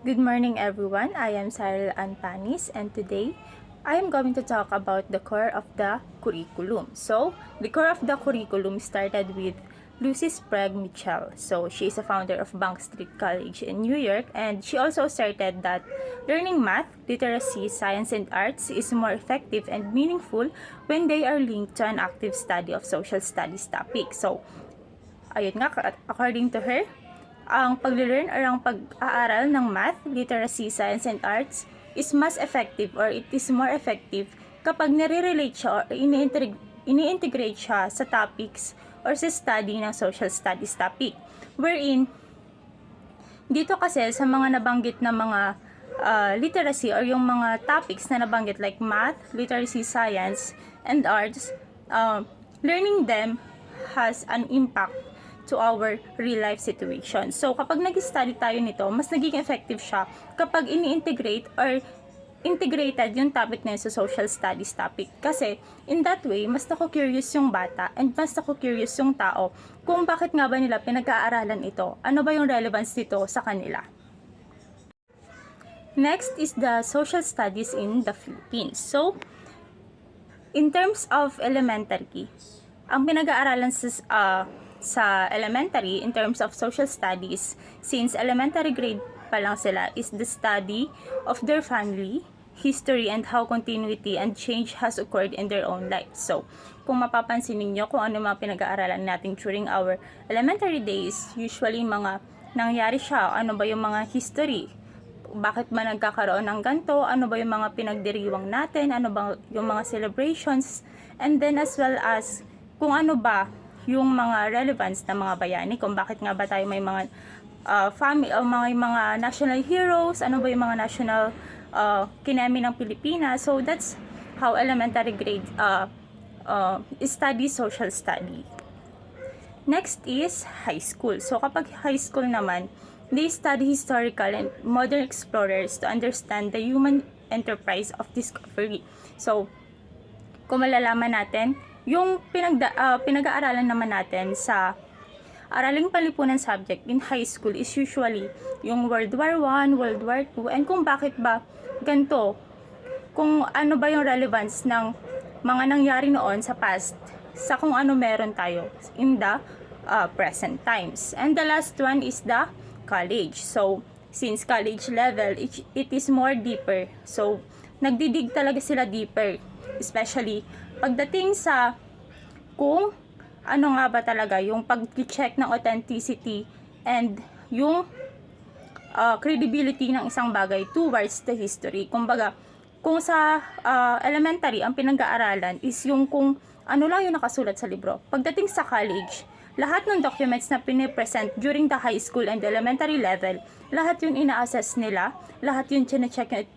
Good morning everyone, I am Cyril Anpanis and today I am going to talk about the core of the curriculum. So, the core of the curriculum started with Lucy Sprague Mitchell. So, she is a founder of Bank Street College in New York and she also started that learning math, literacy, science, and arts is more effective and meaningful when they are linked to an active study of social studies topic. So, ayun nga, according to her, ang pag-learn or ang pag-aaral ng math, literacy, science, and arts is mas effective or it is more effective kapag nare-relate siya or ini-integrate siya sa topics or sa study ng social studies topic. Wherein, dito kasi sa mga nabanggit na mga literacy or yung mga topics na nabanggit like math, literacy, science, and arts, learning them has an impact to our real life situation. So, kapag nag-study tayo nito, mas naging effective siya kapag ini-integrate or integrated yung topic na yun sa social studies topic. Kasi, in that way, mas naku-curious yung bata and mas naku-curious yung tao kung bakit nga ba nila pinag-aaralan ito. Ano ba yung relevance nito sa kanila? Next is the social studies in the Philippines. So, in terms of elementary, ang pinag-aaralan sa elementary in terms of social studies, since elementary grade pa lang sila, is the study of their family, history, and how continuity and change has occurred in their own lives. So, kung mapapansin ninyo kung ano mga pinag-aaralan natin during our elementary days, usually mga nangyari siya, ano ba yung mga history, bakit ba nagkakaroon ng ganito, ano ba yung mga pinagdiriwang natin, ano ba yung mga celebrations, and then as well as kung ano ba yung mga relevance ng mga bayani, kung bakit nga ba tayo may mga family o mga national heroes, ano ba yung mga national kinemi ng Pilipinas. So that's how elementary grade study social study. Next is high school. So kapag high school naman, they study historical and modern explorers to understand the human enterprise of discovery. So kung malalaman natin, yung pinag-aaralan naman natin sa araling palipunan subject in high school is usually yung World War I, World War II, and kung bakit ba ganito, kung ano ba yung relevance ng mga nangyari noon sa past, sa kung ano meron tayo in the present times. And the last one is the college. So, since college level, it is more deeper. So, nagdidig talaga sila deeper, especially pagdating sa kung ano nga ba talaga yung pag-check ng authenticity and yung credibility ng isang bagay towards the history. Kumbaga, kung sa elementary, ang pinag-aaralan is yung kung ano lang yung nakasulat sa libro. Pagdating sa college, lahat ng documents na pinipresent during the high school and elementary level, lahat yung ina-assess nila, lahat yung chine-check yung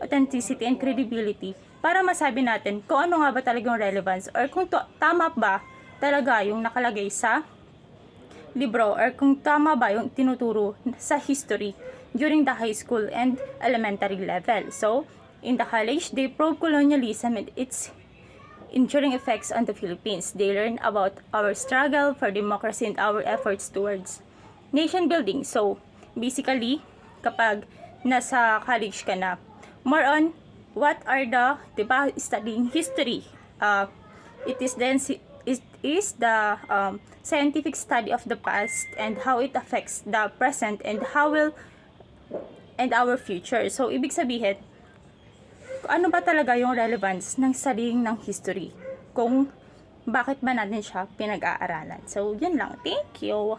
authenticity and credibility para masabi natin kung ano nga ba talagang relevance or kung tama ba talaga yung nakalagay sa libro or kung tama ba yung tinuturo sa history during the high school and elementary level. So, in the college, they probe colonialism and its enduring effects on the Philippines. They learn about our struggle for democracy and our efforts towards nation building. So, basically, kapag nasa college ka na, more on what are the, diba, studying history. It is the scientific study of the past and how it affects the present and and our future. So, ibig sabihin, ano ba talaga yung relevance ng studying ng history? Kung bakit ba natin siya pinag-aaralan. So, yun lang. Thank you!